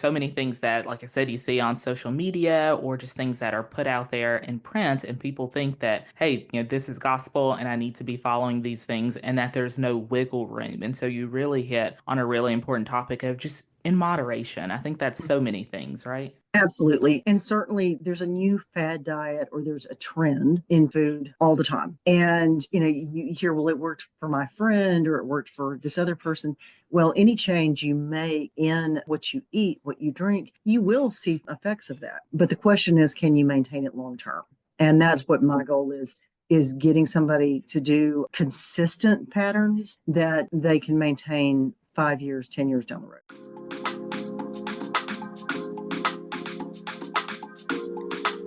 so many things that, like I said, you see on social media or just things that are put out there in print, and people think that, hey, this is gospel and I need to be following these things, and that there's no wiggle room. And so you really hit on a really important topic of just in moderation. I think that's so many things, right? Absolutely. And certainly there's a new fad diet or there's a trend in food all the time. And, you hear, well, it worked for my friend or it worked for this other person. Well, any change you make in what you eat, what you drink, you will see effects of that. But the question is, can you maintain it long term? And that's what my goal is getting somebody to do consistent patterns that they can maintain 5 years, 10 years down the road.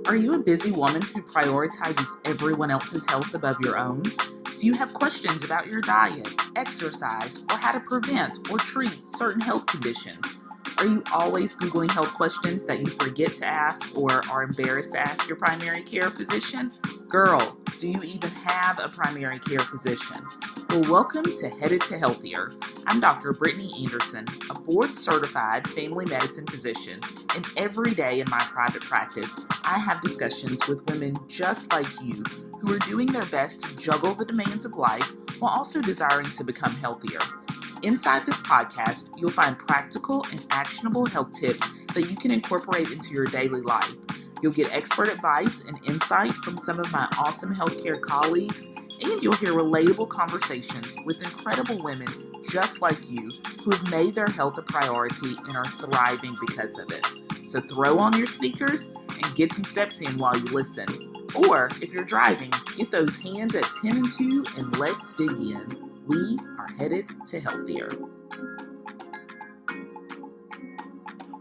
Are you a busy woman who prioritizes everyone else's health above your own? Do you have questions about your diet, exercise, or how to prevent or treat certain health conditions? Are you always Googling health questions that you forget to ask or are embarrassed to ask your primary care physician? Girl, do you even have a primary care physician? Well, welcome to Headed to Healthier. I'm Dr. Brittany Anderson, a board-certified family medicine physician, and every day in my private practice, I have discussions with women just like you who are doing their best to juggle the demands of life while also desiring to become healthier. Inside this podcast, you'll find practical and actionable health tips that you can incorporate into your daily life. You'll get expert advice and insight from some of my awesome healthcare colleagues, and you'll hear relatable conversations with incredible women just like you who have made their health a priority and are thriving because of it. So throw on your sneakers and get some steps in while you listen. Or if you're driving, get those hands at 10 and 2 and let's dig in. We are headed to healthier.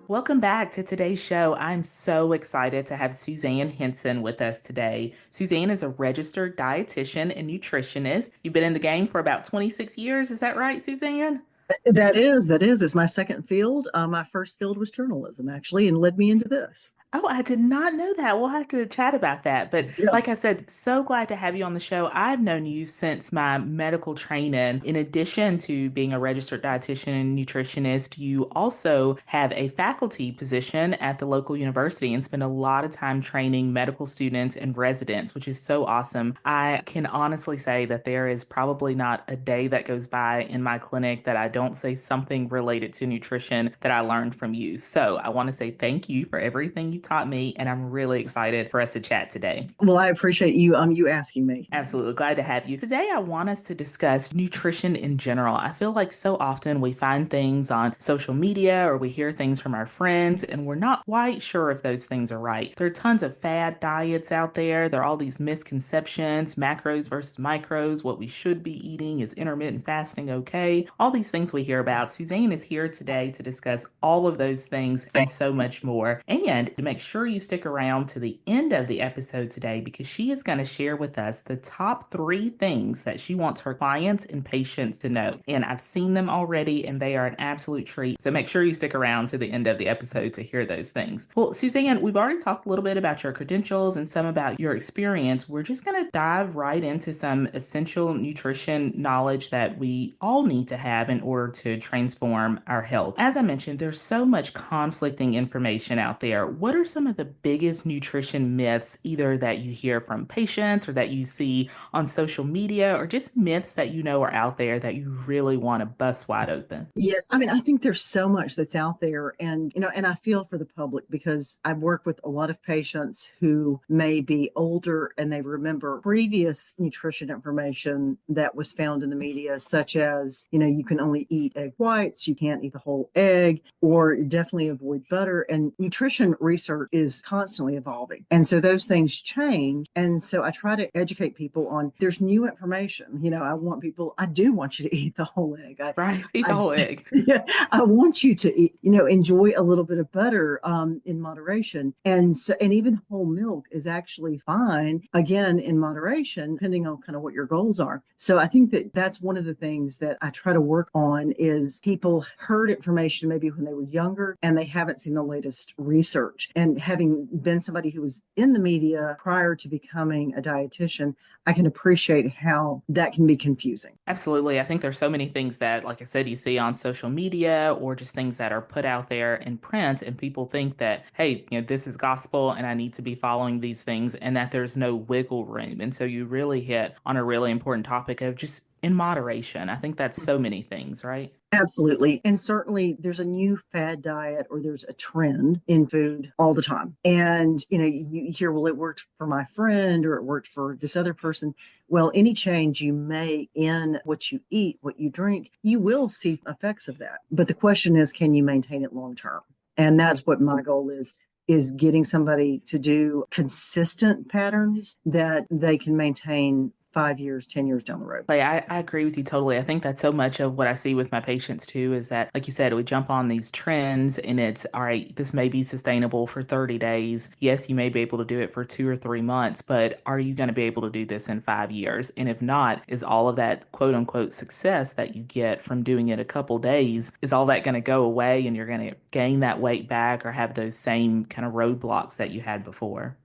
Welcome back to today's show. I'm so excited to have Suzanne Henson with us today. Suzanne is a registered dietitian and nutritionist. You've been in the game for about 26 years. Is that right, Suzanne? That is. It's my second field. My first field was journalism, actually, and led me into this. Oh, I did not know that. We'll have to chat about that. But Yeah. like I said, so glad to have you on the show. I've known you since my medical training. In addition to being a registered dietitian and nutritionist, you also have a faculty position at the local university and spend a lot of time training medical students and residents, which is so awesome. I can honestly say that there is probably not a day that goes by in my clinic that I don't say something related to nutrition that I learned from you. So I want to say thank you for everything you taught me, and I'm really excited for us to chat today. Well, I appreciate you asking me. Absolutely glad to have you. Today, I want us to discuss nutrition in general. I feel like so often we find things on social media or we hear things from our friends, and we're not quite sure if those things are right. There are tons of fad diets out there. There are all these misconceptions, macros versus micros, what we should be eating, is intermittent fasting okay? All these things we hear about. Suzanne is here today to discuss all of those things and so much more. And to make sure you stick around to the end of the episode today because she is going to share with us the top 3 things that she wants her clients and patients to know. And I've seen them already and they are an absolute treat. So make sure you stick around to the end of the episode to hear those things. Well, Suzanne, we've already talked a little bit about your credentials and some about your experience. We're just going to dive right into some essential nutrition knowledge that we all need to have in order to transform our health. As I mentioned, there's so much conflicting information out there. What are some of the biggest nutrition myths, either that you hear from patients or that you see on social media, or just myths that you know are out there that you really want to bust wide open? Yes, I mean, I think there's so much that's out there, and I feel for the public because I've worked with a lot of patients who may be older and they remember previous nutrition information that was found in the media, such as, you can only eat egg whites, you can't eat the whole egg, or definitely avoid butter. And nutrition research is constantly evolving. And so those things change. And so I try to educate people on there's new information. I do want you to eat the whole egg. Right? Eat the I whole egg. yeah, I want you to eat, enjoy a little bit of butter in moderation. And even whole milk is actually fine, again, in moderation, depending on kind of what your goals are. So I think that that's one of the things that I try to work on is people heard information maybe when they were younger and they haven't seen the latest research. And having been somebody who was in the media prior to becoming a dietitian, I can appreciate how that can be confusing. Absolutely. I think there's so many things that, like I said, you see on social media or just things that are put out there in print, and people think that, hey, this is gospel and I need to be following these things, and that there's no wiggle room. And so you really hit on a really important topic of just in moderation. I think that's so many things, right? Absolutely. And certainly there's a new fad diet or there's a trend in food all the time. And, you hear, well, it worked for my friend or it worked for this other person. Well, any change you make in what you eat, what you drink, you will see effects of that. But the question is, can you maintain it long term? And that's what my goal is getting somebody to do consistent patterns that they can maintain 5 years, 10 years down the road. Like I agree with you totally. I think that's so much of what I see with my patients too is that, like you said, we jump on these trends and it's all right, this may be sustainable for 30 days. Yes, you may be able to do it for 2 or 3 months, but are you going to be able to do this in 5 years? And if not, is all of that quote unquote success that you get from doing it a couple days, is all that going to go away and you're going to gain that weight back or have those same kind of roadblocks that you had before?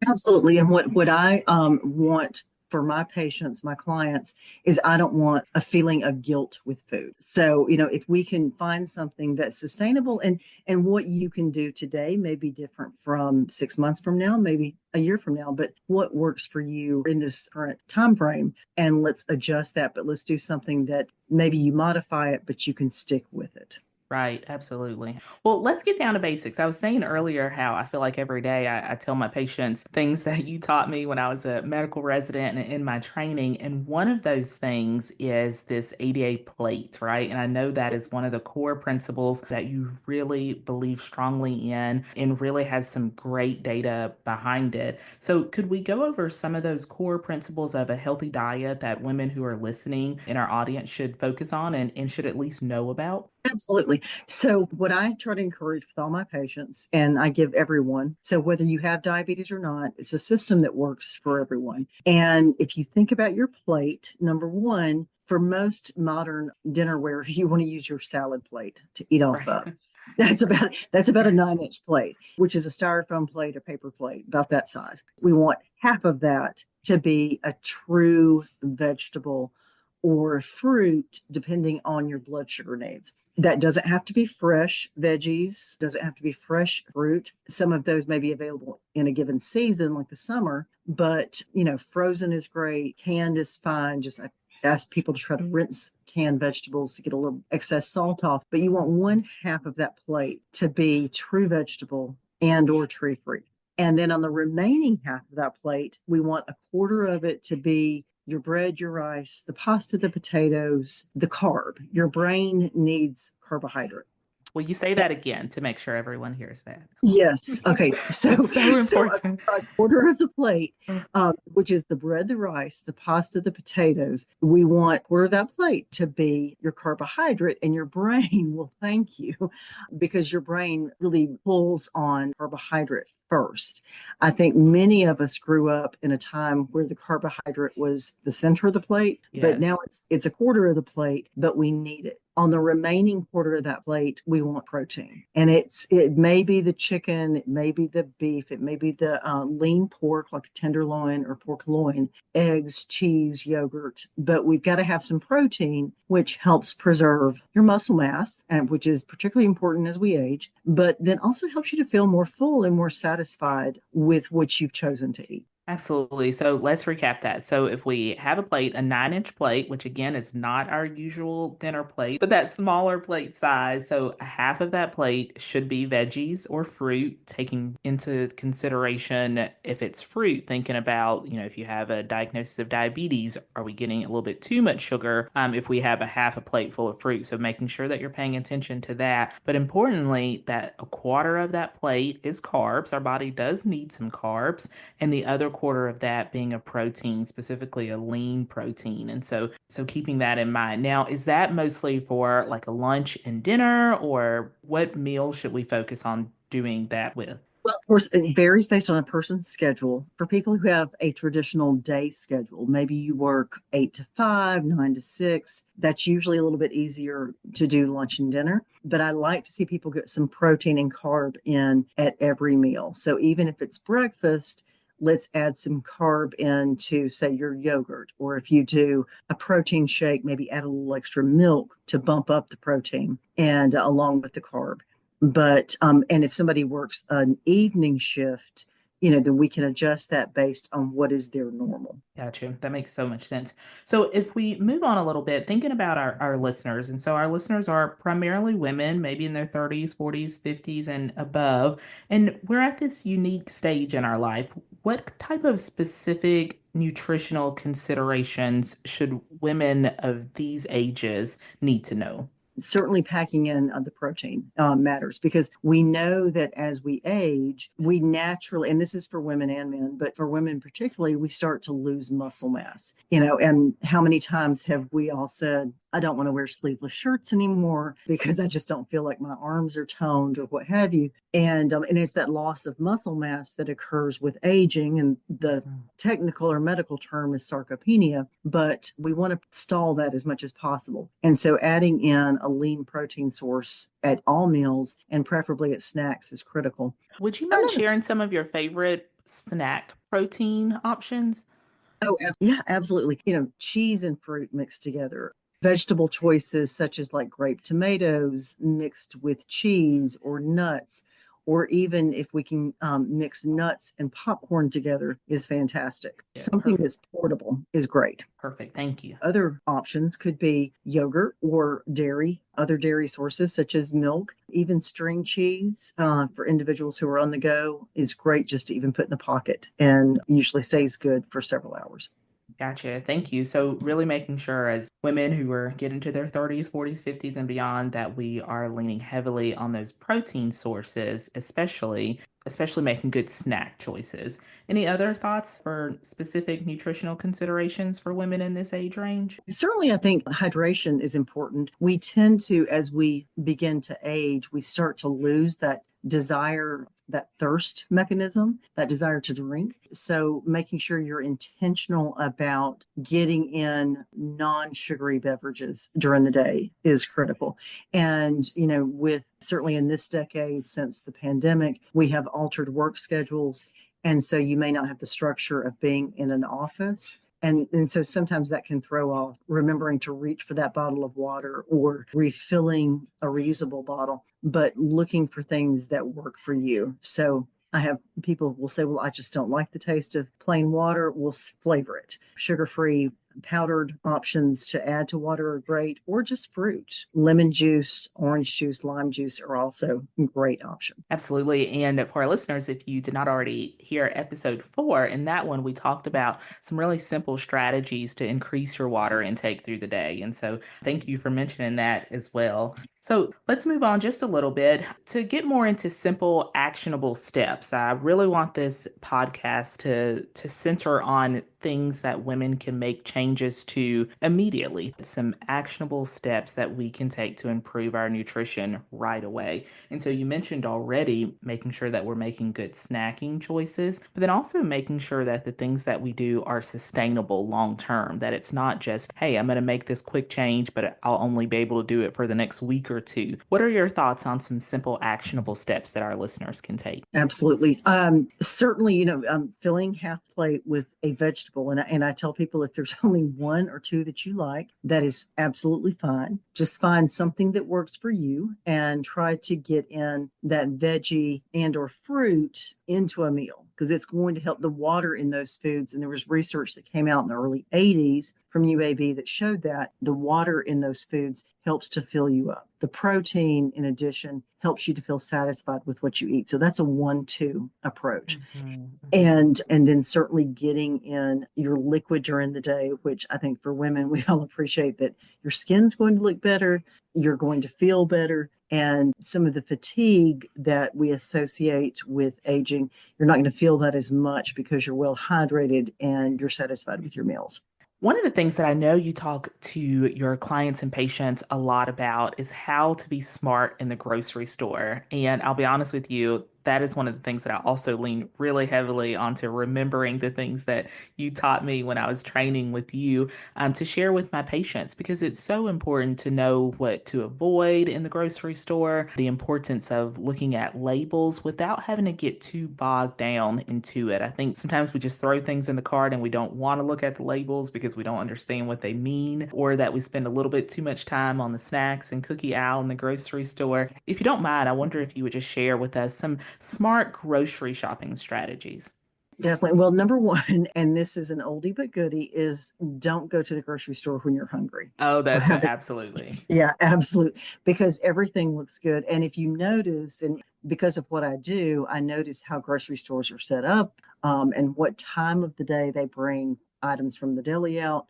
Absolutely. And what I want for my patients, my clients, is I don't want a feeling of guilt with food. So, if we can find something that's sustainable and what you can do today may be different from 6 months from now, maybe a year from now, but what works for you in this current time frame, and let's adjust that, but let's do something that maybe you modify it, but you can stick with it. Right, absolutely. Well, let's get down to basics. I was saying earlier how I feel like every day I tell my patients things that you taught me when I was a medical resident and in my training. And one of those things is this ADA plate, right? And I know that is one of the core principles that you really believe strongly in and really has some great data behind it. So, could we go over some of those core principles of a healthy diet that women who are listening in our audience should focus on and should at least know about? Absolutely. So, what I try to encourage with all my patients, and I give everyone, so whether you have diabetes or not, it's a system that works for everyone. And if you think about your plate, number one, for most modern dinnerware, you want to use your salad plate to eat off Right. of. That's about a 9-inch plate, which is a styrofoam plate, a paper plate, about that size. We want half of that to be a true vegetable or fruit, depending on your blood sugar needs. That doesn't have to be fresh veggies, doesn't have to be fresh fruit. Some of those may be available in a given season, like the summer, but frozen is great, canned is fine. Just I ask people to try to rinse canned vegetables to get a little excess salt off, but you want one half of that plate to be true vegetable and or tree free. And then on the remaining half of that plate, we want a quarter of it to be your bread, your rice, the pasta, the potatoes, the carb. Your brain needs carbohydrate. Will you say that again to make sure everyone hears that? Yes. Okay. That's So, so so important. a quarter of the plate, which is the bread, the rice, the pasta, the potatoes. We want a quarter of that plate to be your carbohydrate, and your brain will thank you because your brain really pulls on carbohydrate first. I think many of us grew up in a time where the carbohydrate was the center of the plate, but now Yes. it's a quarter of the plate, but we need it. On the remaining quarter of that plate, we want protein. And it may be the chicken, it may be the beef, it may be the lean pork like tenderloin or pork loin, eggs, cheese, yogurt. But we've got to have some protein, which helps preserve your muscle mass, and which is particularly important as we age, but then also helps you to feel more full and more satisfied with what you've chosen to eat. Absolutely. So let's recap that. So if we have a plate, a 9-inch plate, which again is not our usual dinner plate, but that smaller plate size. So half of that plate should be veggies or fruit, taking into consideration if it's fruit, thinking about, if you have a diagnosis of diabetes, are we getting a little bit too much sugar if we have a half a plate full of fruit? So making sure that you're paying attention to that. But importantly, that a quarter of that plate is carbs. Our body does need some carbs, and the other quarter of that being a protein, specifically a lean protein. And so keeping that in mind. Now, is that mostly for like a lunch and dinner, or what meal should we focus on doing that with? Well, of course, it varies based on a person's schedule. For people who have a traditional day schedule, maybe you work 8 to 5, 9 to 6, that's usually a little bit easier to do lunch and dinner. But I like to see people get some protein and carb in at every meal. So even if it's breakfast, let's add some carb into, say, your yogurt. Or if you do a protein shake, maybe add a little extra milk to bump up the protein and along with the carb. But and if somebody works an evening shift, then we can adjust that based on what is their normal. Gotcha. That makes so much sense. So if we move on a little bit, thinking about our listeners, and so our listeners are primarily women, maybe in their 30s, 40s, 50s, and above, and we're at this unique stage in our life. What type of specific nutritional considerations should women of these ages need to know? Certainly packing in the protein matters because we know that as we age, we naturally, and this is for women and men, but for women particularly, we start to lose muscle mass. And how many times have we all said, I don't want to wear sleeveless shirts anymore because I just don't feel like my arms are toned or what have you. And it's that loss of muscle mass that occurs with aging. And the technical or medical term is sarcopenia, but we want to stall that as much as possible. And so adding in a lean protein source at all meals and preferably at snacks is critical. Would you mind sharing some of your favorite snack protein options? Oh, yeah, absolutely. Cheese and fruit mixed together. Vegetable choices such as like grape tomatoes mixed with cheese or nuts, or even if we can mix nuts and popcorn together is fantastic. Yeah, Something perfect. that's portable is great. Perfect. Thank you. Other options could be yogurt or dairy, other dairy sources such as milk, even string cheese for individuals who are on the go is great just to even put in a pocket and usually stays good for several hours. Gotcha. Thank you. So, really making sure as women who are getting to their 30s, 40s, 50s, and beyond that we are leaning heavily on those protein sources, especially making good snack choices. Any other thoughts for specific nutritional considerations for women in this age range? Certainly, I think hydration is important. We tend to, as we begin to age, we start to lose that desire, that thirst mechanism, that desire to drink. So, making sure you're intentional about getting in non sugary beverages during the day is critical. And, with certainly in this decade since the pandemic, we have altered work schedules. And so you may not have the structure of being in an office. And so sometimes that can throw off remembering to reach for that bottle of water or refilling a reusable bottle, but looking for things that work for you. So I have people will say, well, I just don't like the taste of plain water. We'll flavor it. Sugar free powdered options to add to water are great, or just fruit. Lemon juice, orange juice, lime juice are also great options. Absolutely. And for our listeners, if you did not already hear episode 4, in that one, we talked about some really simple strategies to increase your water intake through the day. And so thank you for mentioning that as well. So let's move on just a little bit to get more into simple, actionable steps. I really want this podcast to center on things that women can make changes to immediately, some actionable steps that we can take to improve our nutrition right away. And so you mentioned already making sure that we're making good snacking choices, but then also making sure that the things that we do are sustainable long term, that it's not just, hey, I'm going to make this quick change, but I'll only be able to do it for the next week or two. What are your thoughts on some simple, actionable steps that our listeners can take? Absolutely. Certainly, filling half plate with a vegetable. And I tell people if there's only one or two that you like, that is absolutely fine. Just find something that works for you and try to get in that veggie and or fruit into a meal because it's going to help the water in those foods. And there was research that came out in the early 80s from UAB that showed that the water in those foods helps to fill you up. The protein, in addition, helps you to feel satisfied with what you eat. So that's a 1-2 approach. And then certainly getting in your liquid during the day, which I think for women, we all appreciate that your skin's going to look better, you're going to feel better. And some of the fatigue that we associate with aging, you're not going to feel that as much because you're well hydrated and you're satisfied with your meals. One of the things that I know you talk to your clients and patients a lot about is how to be smart in the grocery store. And I'll be honest with you, that is one of the things that I also lean really heavily onto remembering the things that you taught me when I was training with you to share with my patients because it's so important to know what to avoid in the grocery store, the importance of looking at labels without having to get too bogged down into it. I think sometimes we just throw things in the cart and we don't want to look at the labels because we don't understand what they mean, or that we spend a little bit too much time on the snacks and cookie aisle in the grocery store. If you don't mind, I wonder if you would just share with us some smart grocery shopping strategies. Definitely. Well, number one, and this is an oldie but goodie, is don't go to the grocery store when you're hungry Oh, or that's have it. absolutely. Yeah, absolutely. Because everything looks good. And if you notice, and because of what I do, I notice how grocery stores are set up, and what time of the day they bring items from the deli out.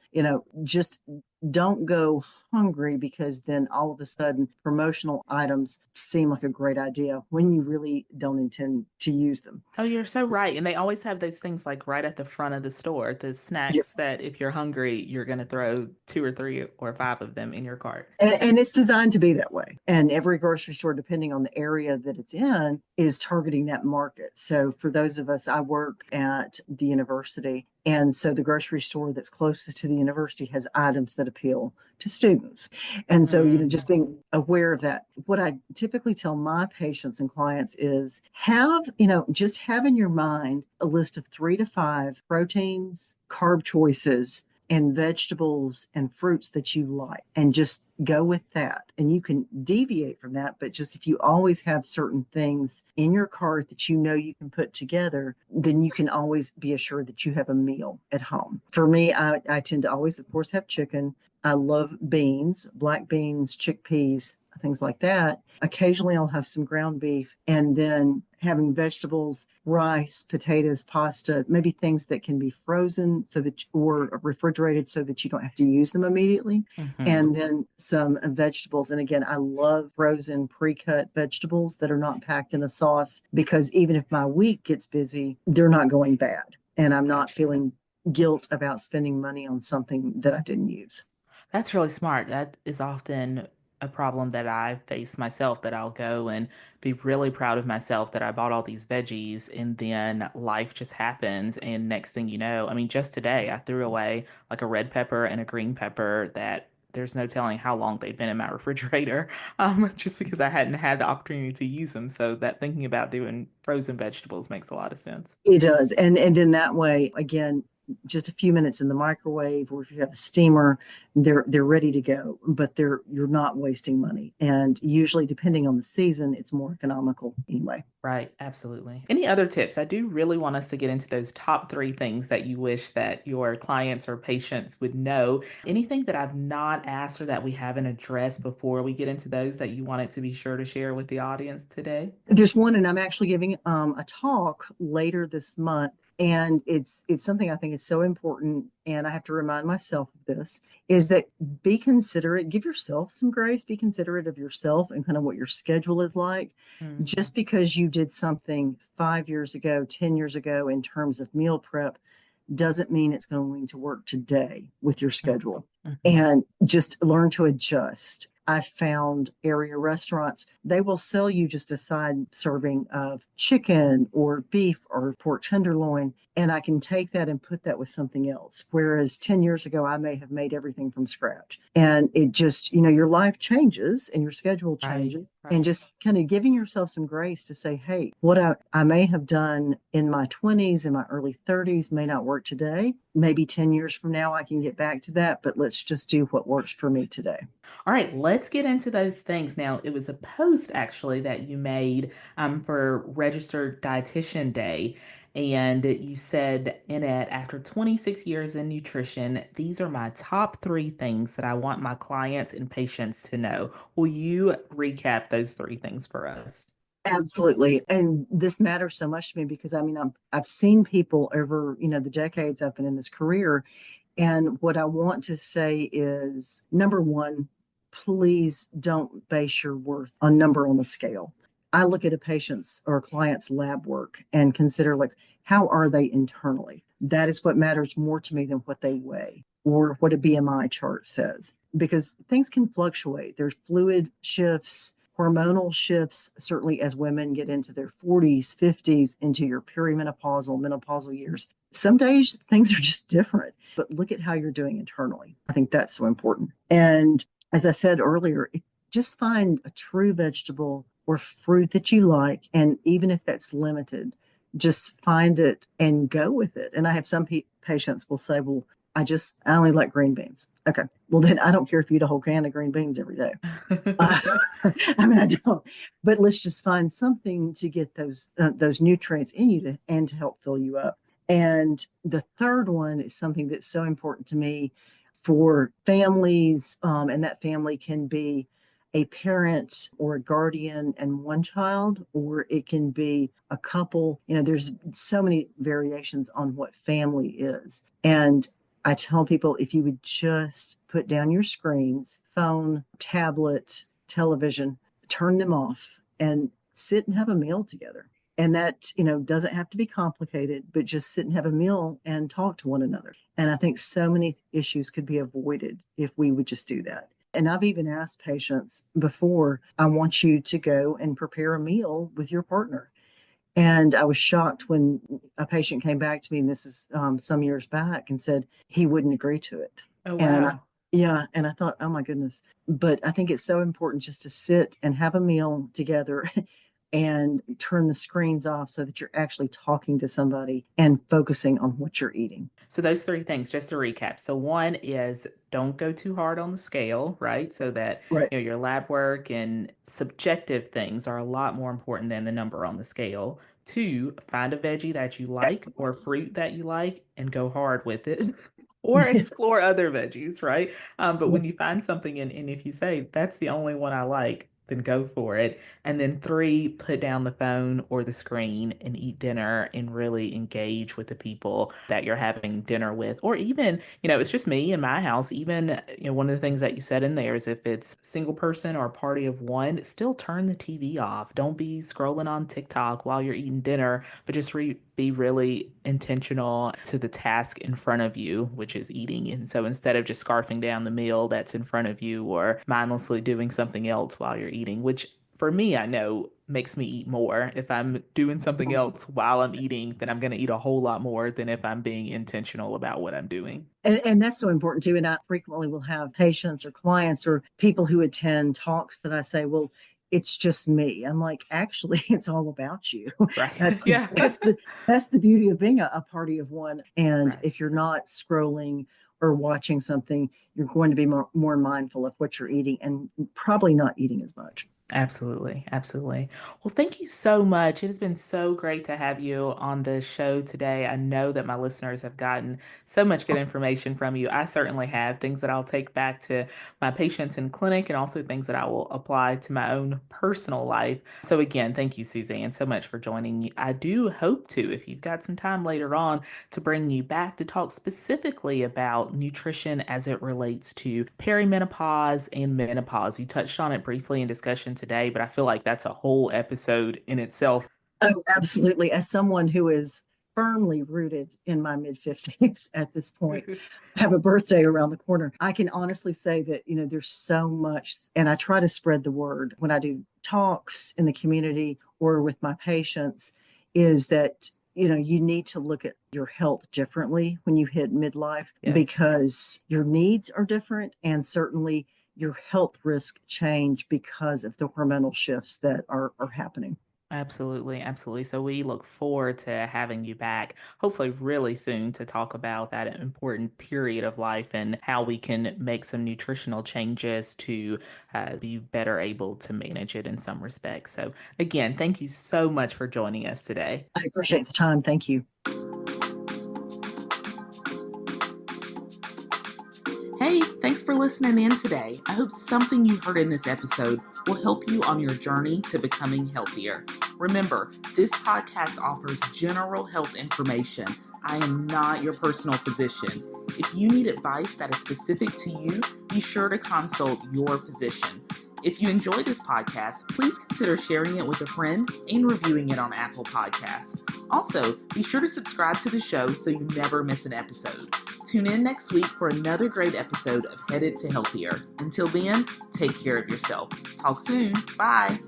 Just don't go hungry because then all of a sudden promotional items seem like a great idea when you really don't intend to use them. Oh, you're so right. And they always have those things like right at the front of the store, the snacks that if you're hungry, you're going to throw two or three or five of them in your cart. And it's designed to be that way. And every grocery store, depending on the area that it's in, is targeting that market. So for those of us, I work at the university. And so the grocery store that's closest to the university has items that appeal to students. And so, Mm. just being aware of that. What I typically tell my patients and clients is just have in your mind a list of 3 to 5 proteins, carb choices, and vegetables and fruits that you like, and just go with that. And you can deviate from that, but just if you always have certain things in your cart that you can put together, then you can always be assured that you have a meal at home. For me, I tend to always, of course, have chicken. I love beans, black beans, chickpeas, things like that. Occasionally, I'll have some ground beef, and then having vegetables, rice, potatoes, pasta, maybe things that can be frozen or refrigerated so that you don't have to use them immediately. Hmm. And then some vegetables. And again, I love frozen pre-cut vegetables that are not packed in a sauce because even if my week gets busy, they're not going bad. And I'm not Gotcha. feeling guilt about spending money on something that I didn't use. That's really smart. That is often a problem that I face myself that I'll go and be really proud of myself that I bought all these veggies and then life just happens. And next thing you know, I mean, just today I threw away like a red pepper and a green pepper that there's no telling how long they'd been in my refrigerator, just because I hadn't had the opportunity to use them. So that thinking about doing frozen vegetables makes a lot of sense. It does. And then that way, again, just a few minutes in the microwave, or if you have a steamer, they're ready to go, but you're not wasting money. And usually, depending on the season, it's more economical anyway. Right, absolutely. Any other tips? I do really want us to get into those top three things that you wish that your clients or patients would know. Anything that I've not asked or that we haven't addressed before we get into those that you wanted to be sure to share with the audience today? There's one, and I'm actually giving a talk later this month, and it's something I think is so important, and I have to remind myself of this, is that be considerate, give yourself some grace, be considerate of yourself and kind of what your schedule is like. Mm-hmm. Just because you did something 5 years ago, 10 years ago in terms of meal prep doesn't mean it's going to work today with your schedule. Mm-hmm. And just learn to adjust. I found area restaurants, they will sell you just a side serving of chicken or beef or pork tenderloin. And I can take that and put that with something else. Whereas 10 years ago, I may have made everything from scratch. And it just, your life changes and your schedule Right, changes. And right. just kind of giving yourself some grace to say, hey, what I may have done in my 20s, in my early 30s may not work today. Maybe 10 years from now, I can get back to that, but let's just do what works for me today. All right, let's get into those things now. It was a post actually that you made for Registered Dietitian Day, and you said in it, after 26 years in nutrition, these are my top three things that I want my clients and patients to know. Will you recap those three things for us? Absolutely. And this matters so much to me because I mean, I've seen people over, the decades I've been in this career. And what I want to say is number one, please don't base your worth on number on the scale. I look at a patient's or a client's lab work and consider, like, how are they internally? That is what matters more to me than what they weigh or what a BMI chart says, because things can fluctuate. There's fluid shifts, hormonal shifts, certainly as women get into their 40s, 50s, into your perimenopausal, menopausal years. Some days things are just different, but look at how you're doing internally. I think that's so important. And as I said earlier, just find a true vegetable or fruit that you like. And even if that's limited, just find it and go with it. And I have some patients will say, well, I only like green beans. Okay. Well, then I don't care if you eat a whole can of green beans every day. I mean, I don't, but let's just find something to get those nutrients in you and to help fill you up. And the third one is something that's so important to me for families, and that family can be a parent or a guardian and one child, or it can be a couple. There's so many variations on what family is. And I tell people, if you would just put down your screens, phone, tablet, television, turn them off and sit and have a meal together. And that, doesn't have to be complicated, but just sit and have a meal and talk to one another. And I think so many issues could be avoided if we would just do that. And I've even asked patients before, I want you to go and prepare a meal with your partner. And I was shocked when a patient came back to me, and this is some years back, and said he wouldn't agree to it. Oh, wow. And and I thought, oh my goodness. But I think it's so important just to sit and have a meal together and turn the screens off so that you're actually talking to somebody and focusing on what you're eating. So those three things, just to recap. So one is don't go too hard on the scale, right? So that Right. your lab work and subjective things are a lot more important than the number on the scale. Two, find a veggie that you like or fruit that you like and go hard with it. Or explore other veggies, right? But when you find something and if you say, that's the only one I like, then go for it. And then three, put down the phone or the screen and eat dinner and really engage with the people that you're having dinner with. Or even, it's just me in my house. Even, one of the things that you said in there is if it's single person or a party of one, still turn the TV off. Don't be scrolling on TikTok while you're eating dinner, but just be really intentional to the task in front of you, which is eating. And so instead of just scarfing down the meal that's in front of you or mindlessly doing something else while you're eating, which for me, I know makes me eat more. If I'm doing something else while I'm eating, then I'm going to eat a whole lot more than if I'm being intentional about what I'm doing. And that's so important too. And I frequently will have patients or clients or people who attend talks that I say, well, it's just me. I'm like, actually, it's all about you. Right. That's Yeah. that's the beauty of being a party of one. And Right. if you're not scrolling or watching something, you're going to be more mindful of what you're eating and probably not eating as much. Absolutely. Absolutely. Well, thank you so much. It has been so great to have you on the show today. I know that my listeners have gotten so much good information from you. I certainly have things that I'll take back to my patients in clinic and also things that I will apply to my own personal life. So again, thank you, Suzanne, so much for joining me. I do hope to, if you've got some time later on, to bring you back to talk specifically about nutrition as it relates to perimenopause and menopause. You touched on it briefly in discussion today, but I feel like that's a whole episode in itself. Oh, absolutely. As someone who is firmly rooted in my mid 50s at this point, I have a birthday around the corner. I can honestly say that, there's so much, and I try to spread the word when I do talks in the community or with my patients, is that, you need to look at your health differently when you hit midlife Yes. because your needs are different and certainly your health risk change because of the hormonal shifts that are happening. Absolutely, absolutely. So we look forward to having you back, hopefully really soon, to talk about that important period of life and how we can make some nutritional changes to be better able to manage it in some respects. So again, thank you so much for joining us today. I appreciate the time. Thank you. Hey, thanks for listening in today. I hope something you heard in this episode will help you on your journey to becoming healthier. Remember, this podcast offers general health information. I am not your personal physician. If you need advice that is specific to you, be sure to consult your physician. If you enjoy this podcast, please consider sharing it with a friend and reviewing it on Apple Podcasts. Also, be sure to subscribe to the show so you never miss an episode. Tune in next week for another great episode of Headed to Healthier. Until then, take care of yourself. Talk soon. Bye.